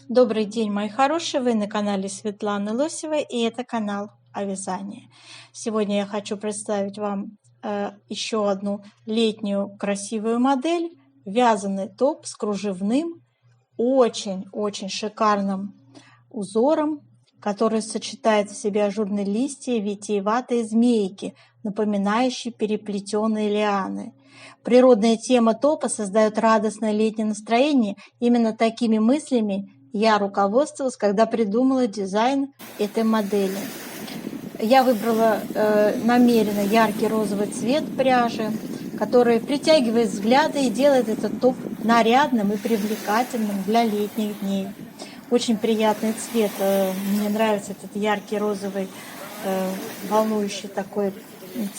Добрый день, мои хорошие! Вы на канале Светланы Лосевой, и это канал о вязании. Сегодня я хочу представить вам еще одну летнюю красивую модель. Вязаный топ с кружевным, очень-очень шикарным узором, который сочетает в себе ажурные листья и витиеватые змейки, напоминающие переплетенные лианы. Природная тема топа создает радостное летнее настроение. Именно такими мыслями я руководствовалась, когда придумала дизайн этой модели. Я выбрала намеренно яркий розовый цвет пряжи, который притягивает взгляды и делает этот топ нарядным и привлекательным для летних дней. Очень приятный цвет. Мне нравится этот яркий розовый, волнующий такой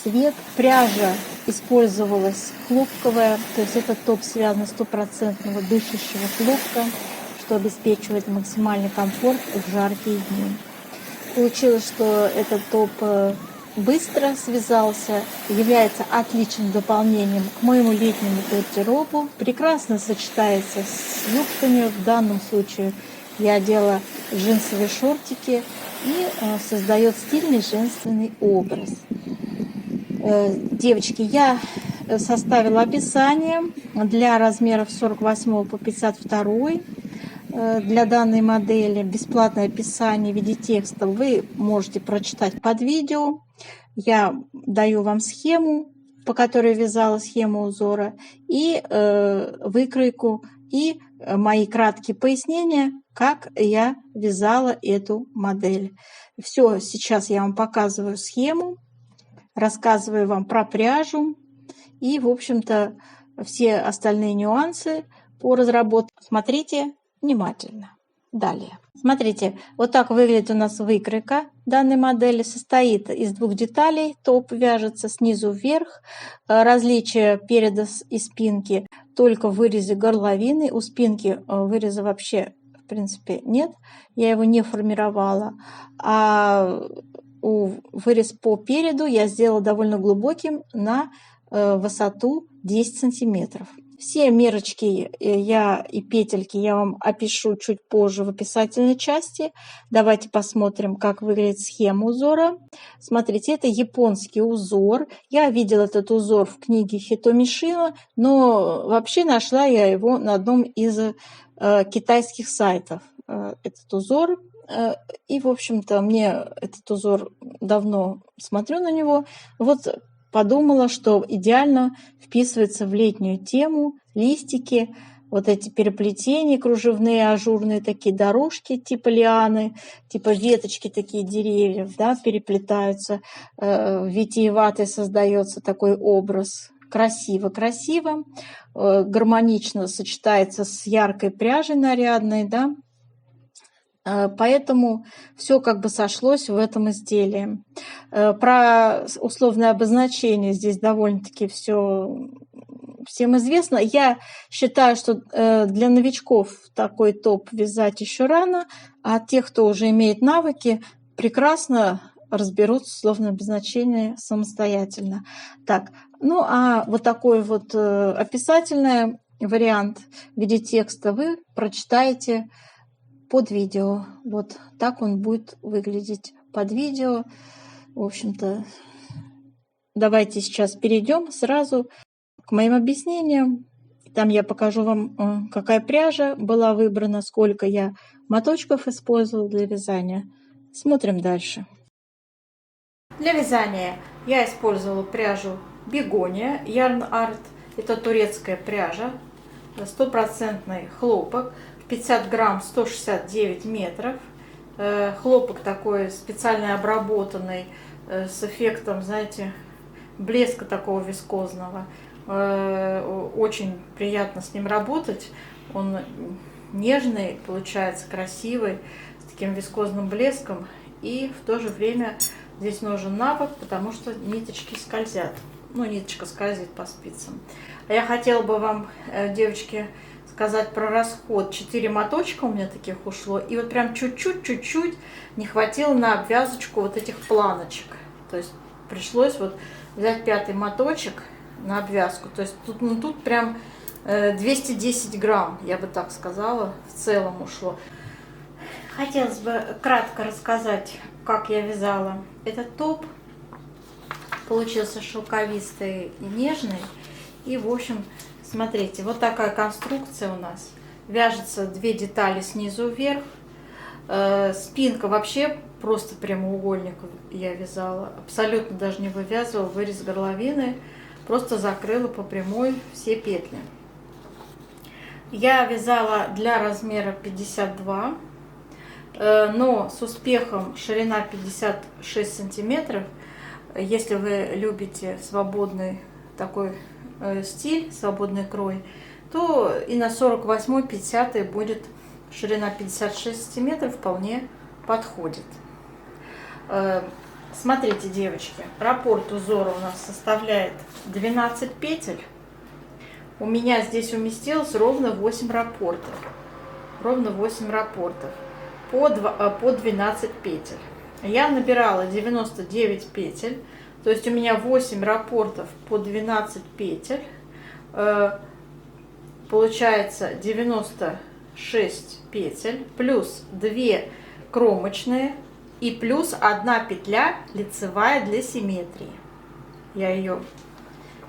цвет. Пряжа использовалась хлопковая, то есть этот топ связан с 100% дышащего хлопка, что обеспечивает максимальный комфорт в жаркие дни. Получилось, что этот топ быстро связался, является отличным дополнением к моему летнему гардеробу, прекрасно сочетается с юбками. В данном случае я одела джинсовые шортики и создает стильный женственный образ. Девочки, я составила описание для размеров 48 по 52 для данной модели. Бесплатное описание в виде текста вы можете прочитать под видео. Я даю вам схему, по которой вязала схему узора, и выкройку, и мои краткие пояснения, как я вязала эту модель. Все, сейчас я вам показываю схему, рассказываю вам про пряжу и, в общем-то, все остальные нюансы по разработке. Смотрите внимательно. Далее. Смотрите, вот так выглядит у нас выкройка данной модели. Состоит из двух деталей. Топ вяжется снизу вверх. Различие переда и спинки только в вырезе горловины. У спинки выреза вообще, в принципе, нет. Я его не формировала. А вырез по переду я сделала довольно глубоким на высоту 10 сантиметров. Все мерочки и петельки я вам опишу чуть позже в описательной части. Давайте посмотрим, как выглядит схема узора. Смотрите, это японский узор. Я видела этот узор в книге Хитоми Шино, но вообще нашла я его на одном из китайских сайтов. Этот узор. И, в общем-то, мне этот узор давно смотрю на него. Вот подумала, что идеально вписывается в летнюю тему. Листики, вот эти переплетения кружевные, ажурные такие дорожки, типа лианы, типа веточки такие деревьев, да, переплетаются. Витиеватый создается такой образ. Красиво-красиво. Гармонично сочетается с яркой пряжей нарядной, да. Поэтому все как бы сошлось в этом изделии. Про условное обозначение здесь довольно-таки все всем известно. Я считаю, что для новичков такой топ вязать еще рано, а тех, кто уже имеет навыки, прекрасно разберут условное обозначение самостоятельно. Так, ну а вот такой вот описательный вариант в виде текста вы прочитаете под видео. Вот так он будет выглядеть под видео. В общем-то, давайте сейчас перейдем сразу к моим объяснениям. Там я покажу вам, какая пряжа была выбрана, сколько я моточков использовала для вязания. Смотрим дальше. Для вязания я использовала пряжу Бегония Yarn Art. Это турецкая пряжа, 100% хлопок. 50 грамм, 169 метров. Хлопок такой специально обработанный, с эффектом, знаете, блеска такого вискозного. Очень приятно с ним работать. Он нежный, получается красивый, с таким вискозным блеском. И в то же время здесь нужен навык, потому что ниточки скользят. Ну, ниточка скользит по спицам. А я хотела бы вам, девочки, сказать про расход. 4 моточка у меня таких ушло, и вот прям чуть-чуть не хватило на обвязочку вот этих планочек. То есть пришлось вот взять 5-й моточек на обвязку. То есть тут, ну, тут прям 210 грамм, я бы так сказала, в целом ушло. Хотелось бы кратко рассказать, как я вязала этот топ. Получился шелковистый и нежный. И, в общем, смотрите, вот такая конструкция у нас. Вяжется 2 детали снизу вверх. Спинка вообще просто прямоугольник я вязала. Абсолютно даже не вывязывала вырез горловины. Просто закрыла по прямой все петли. Я вязала для размера 52, но с успехом ширина 56 сантиметров. Если вы любите свободный такой стиль, свободный крой, то и на 48-50 будет ширина 56 сантиметров, вполне подходит. Смотрите, девочки, раппорт узора у нас составляет 12 петель. У меня здесь уместилось ровно 8 раппортов. Ровно 8 раппортов по 12 петель. Я набирала 99 петель, то есть у меня 8 раппортов по 12 петель. Получается 96 петель, плюс 2 кромочные и плюс 1 петля лицевая для симметрии. Я ее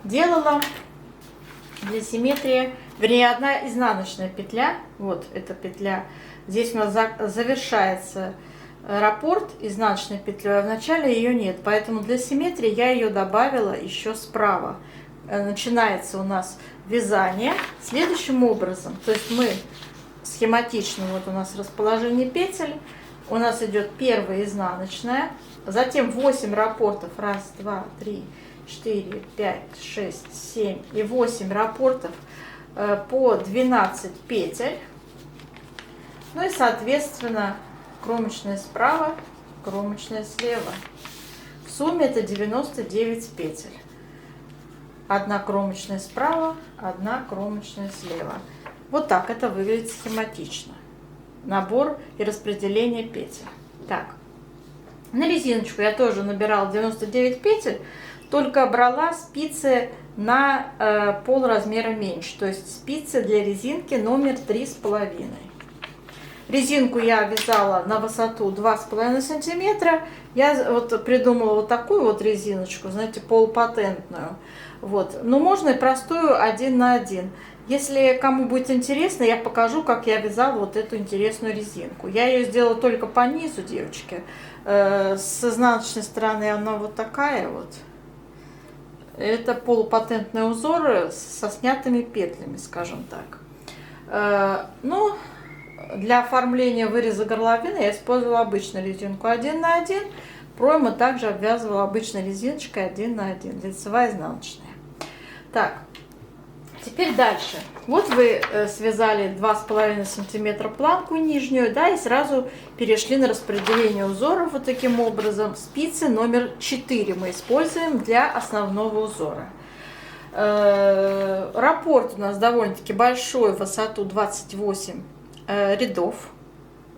делала для симметрии, вернее, 1 изнаночная петля, вот эта петля. Здесь у нас завершается раппорт изнаночной петлей, а в начале ее нет, поэтому для симметрии я ее добавила еще справа. Начинается у нас вязание следующим образом, то есть мы схематично, вот у нас расположение петель, у нас идет первая изнаночная, затем 8 раппортов, 1, 2, 3, 4, 5, 6, 7 и 8 раппортов по 12 петель, ну и соответственно кромочная справа, кромочная слева. В сумме это 99 петель. 1 кромочная справа, 1 кромочная слева. Вот так это выглядит схематично. Набор и распределение петель. Так, на резиночку я тоже набирала 99 петель, только брала спицы на пол размера меньше. То есть спицы для резинки номер 3,5. Резинку я вязала на высоту 2,5 сантиметра. Я вот придумала вот такую вот резиночку, знаете, полупатентную. Вот. Но можно и простую 1 на 1. Если кому будет интересно, я покажу, как я вязала вот эту интересную резинку. Я ее сделала только по низу, девочки. С изнаночной стороны она вот такая вот. Это полупатентные узоры со снятыми петлями, скажем так. Ну, для оформления выреза горловины я использовала обычную резинку 1 на 1. Пройму также обвязывала обычной резиночкой 1 на 1, лицевая, изнаночная. Так, теперь дальше. Вот вы связали 2,5 сантиметра планку нижнюю, да, и сразу перешли на распределение узоров вот таким образом. Спицы номер 4 мы используем для основного узора. Раппорт у нас довольно-таки большой, в высоту 28 рядов.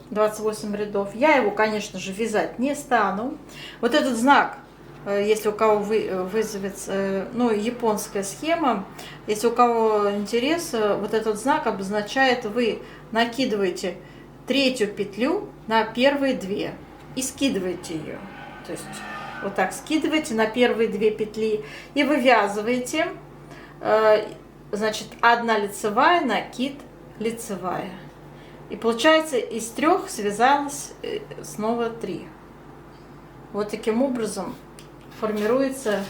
28 рядов. Я его, конечно же, вязать не стану. Вот этот знак, если у кого вызовет, ну, японская схема, если у кого интерес, вот этот знак обозначает, вы накидываете 3-ю петлю на первые 2 и скидываете ее. То есть вот так скидываете на первые 2 петли и вывязываете, значит, 1 лицевая, накид, лицевая. И получается, из 3 связалось снова 3. Вот таким образом формируется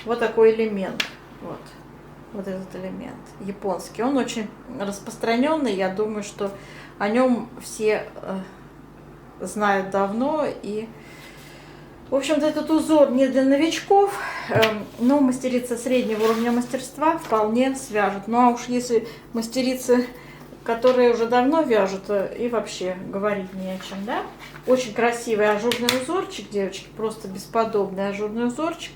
вот такой элемент. Вот этот элемент японский. Он очень распространенный. Я думаю, что о нем все знают давно. И, в общем-то, этот узор не для новичков, но мастерица среднего уровня мастерства вполне свяжет. Ну а уж если мастерицы, которые уже давно вяжут, и вообще говорить не о чем, да? Очень красивый ажурный узорчик, девочки, просто бесподобный ажурный узорчик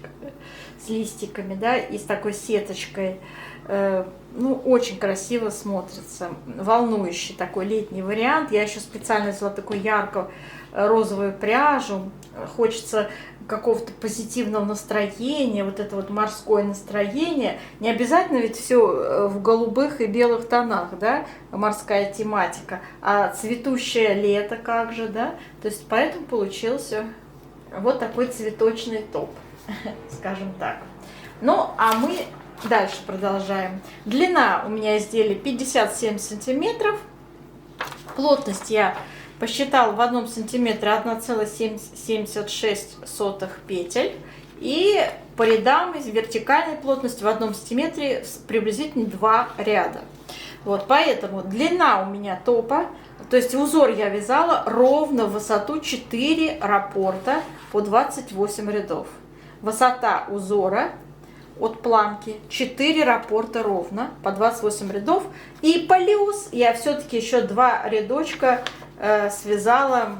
с листиками, да, и с такой сеточкой. Ну, очень красиво смотрится, волнующий такой летний вариант. Я еще специально взяла такую ярко-розовую пряжу. Хочется какого-то позитивного настроения, вот это вот морское настроение. Не обязательно ведь все в голубых и белых тонах, да, морская тематика, а цветущее лето как же, да, то есть поэтому получился вот такой цветочный топ, скажем так. Ну, а мы дальше продолжаем. Длина у меня изделия 57 сантиметров, плотность я посчитал в 1 сантиметре 1,76 петель. И по рядам из вертикальной плотности в 1 сантиметре приблизительно 2 ряда. Вот, поэтому длина у меня топа, то есть узор я вязала ровно в высоту 4 раппорта по 28 рядов. Высота узора от планки 4 раппорта ровно по 28 рядов. И плюс я все-таки еще 2 рядочка связала,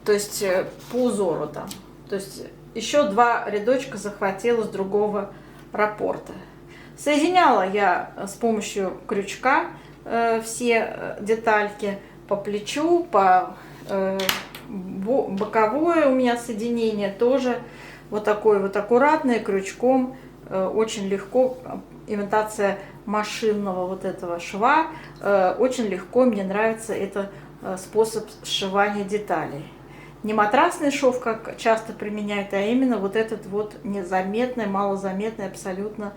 то есть по узору там, то есть еще 2 рядочка захватила с другого раппорта. Соединяла я с помощью крючка все детальки по плечу, по боковое у меня соединение тоже вот такое вот аккуратное, крючком, очень легко, имитация машинного вот этого шва, очень легко, мне нравится этот способ сшивания деталей. Не матрасный шов, как часто применяют, а именно вот этот вот незаметный, малозаметный абсолютно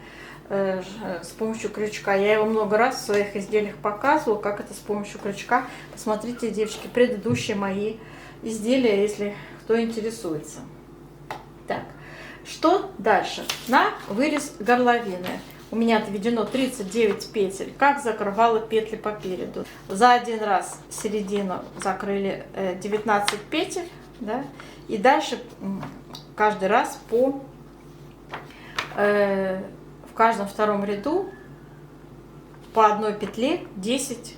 с помощью крючка. Я его много раз в своих изделиях показывала, как это с помощью крючка. Посмотрите, девочки, предыдущие мои изделия, если кто интересуется. Так, что дальше? На вырез горловины у меня отведено 39 петель. Как закрывала петли по переду. За один раз середину закрыли 19 петель, да, и дальше каждый раз по в каждом втором ряду по одной петле 10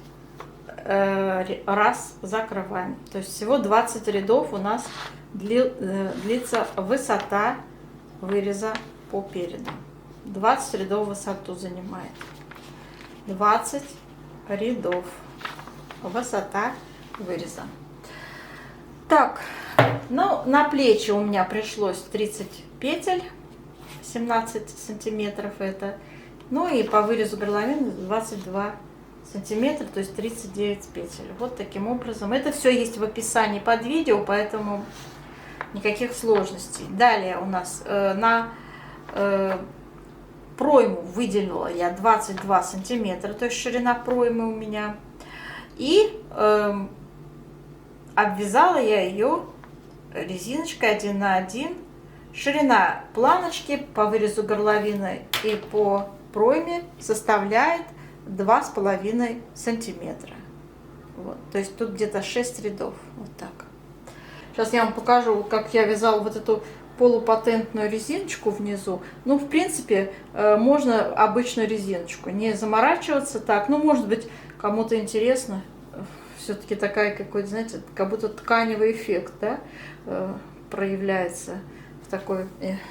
раз закрываем. То есть всего 20 рядов у нас длится высота выреза по переду. 20 рядов высоту занимает. 20 рядов высота выреза. Так, ну на плечи у меня пришлось 30 петель, 17 сантиметров это. Ну и по вырезу горловины 22 сантиметра, то есть 39 петель. Вот таким образом. Это все есть в описании под видео, поэтому никаких сложностей. Далее у нас на пройму выделила я 22 сантиметра, то есть ширина проймы у меня. И обвязала я ее резиночкой 1 на 1. Ширина планочки по вырезу горловины и по пройме составляет 2,5 сантиметра. Вот, то есть тут где-то 6 рядов. Вот так. Сейчас я вам покажу, как я вязала вот эту полупатентную резиночку внизу. Ну, в принципе, можно обычную резиночку, не заморачиваться так. Ну, может быть, кому-то интересно. Все-таки такая какой-то, знаете, как будто тканевый эффект, да, проявляется в такой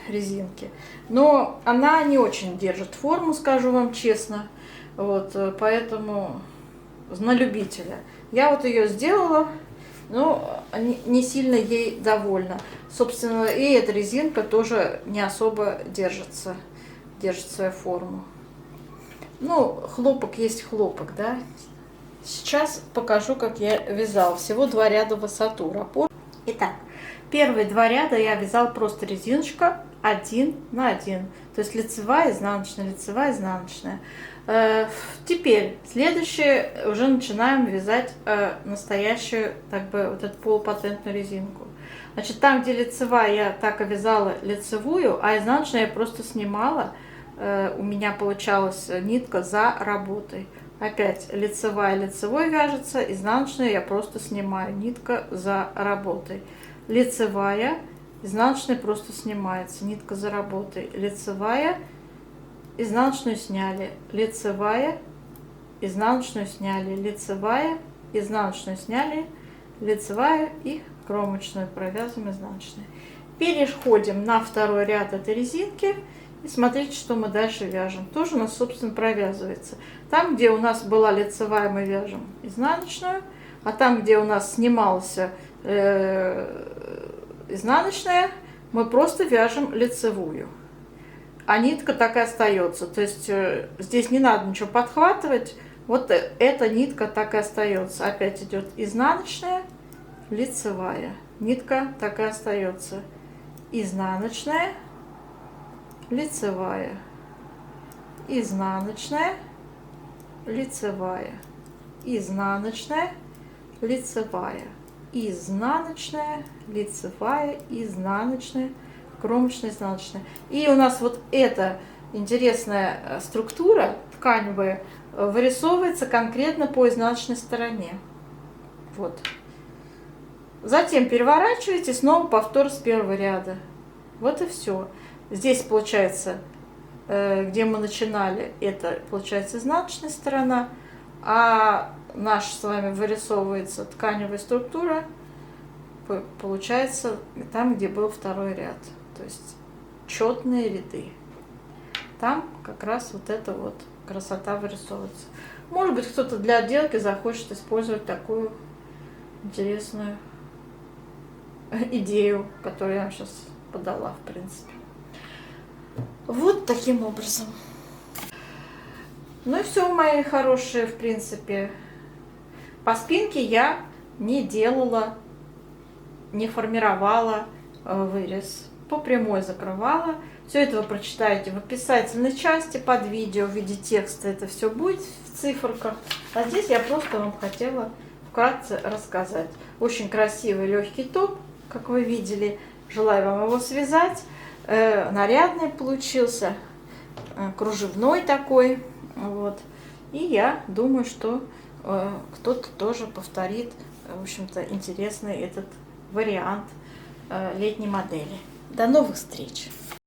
резинке. Но она не очень держит форму, скажу вам честно. Вот, поэтому на любителя. Я вот ее сделала, но не сильно ей довольна. Собственно, и эта резинка тоже не особо держит свою форму. Ну, хлопок есть хлопок, да. Сейчас покажу, как я вязала. Всего 2 ряда в высоту раппорт. Итак, первые 2 ряда я вязала просто резиночка 1 на 1. То есть лицевая, изнаночная, лицевая, изнаночная. Теперь следующее уже начинаем вязать настоящую, так бы, вот эту полупатентную резинку. Значит, там, где лицевая, я так и вязала лицевую, а изнаночную я просто снимала. У меня получалась нитка за работой. Опять лицевая лицевой вяжется, изнаночная я просто снимаю, нитка за работой. Лицевая, изнаночная просто снимается, нитка за работой. Лицевая, изнаночную сняли, лицевая, изнаночную сняли, лицевая, изнаночную сняли, лицевая и кромочную провязываем изнаночной. Переходим на второй ряд этой резинки и смотрите, что мы дальше вяжем. Тоже у нас, собственно, провязывается. Там, где у нас была лицевая, мы вяжем изнаночную, а там, где у нас снимался изнаночная, мы просто вяжем лицевую. А нитка так и остается. То есть здесь не надо ничего подхватывать. Вот эта нитка так и остается. Опять идет изнаночная, лицевая. Нитка так и остается. Изнаночная, лицевая. Изнаночная, лицевая. Изнаночная, лицевая. Изнаночная, лицевая, изнаночная, кромочная, изнаночная. И у нас вот эта интересная структура тканевая вырисовывается конкретно по изнаночной стороне. Вот. Затем переворачиваете, снова повтор с первого ряда. Вот и все. Здесь получается, где мы начинали, это получается изнаночная сторона, а наша с вами вырисовывается тканевая структура, получается там, где был второй ряд. То есть четные ряды. Там как раз вот эта вот красота вырисовывается. Может быть, кто-то для отделки захочет использовать такую интересную идею, которую я вам сейчас подала, в принципе. Вот таким образом. Ну и все, мои хорошие, в принципе. По спинке я не делала, не формировала вырез. По прямой закрывала. Все это вы прочитаете в описательной части под видео в виде текста. Это все будет в циферках. А здесь я просто вам хотела вкратце рассказать. Очень красивый легкий топ, как вы видели. Желаю вам его связать. Нарядный получился. Кружевной такой. Вот. И я думаю, что кто-то тоже повторит, в общем-то, интересный этот вариант летней модели. До новых встреч!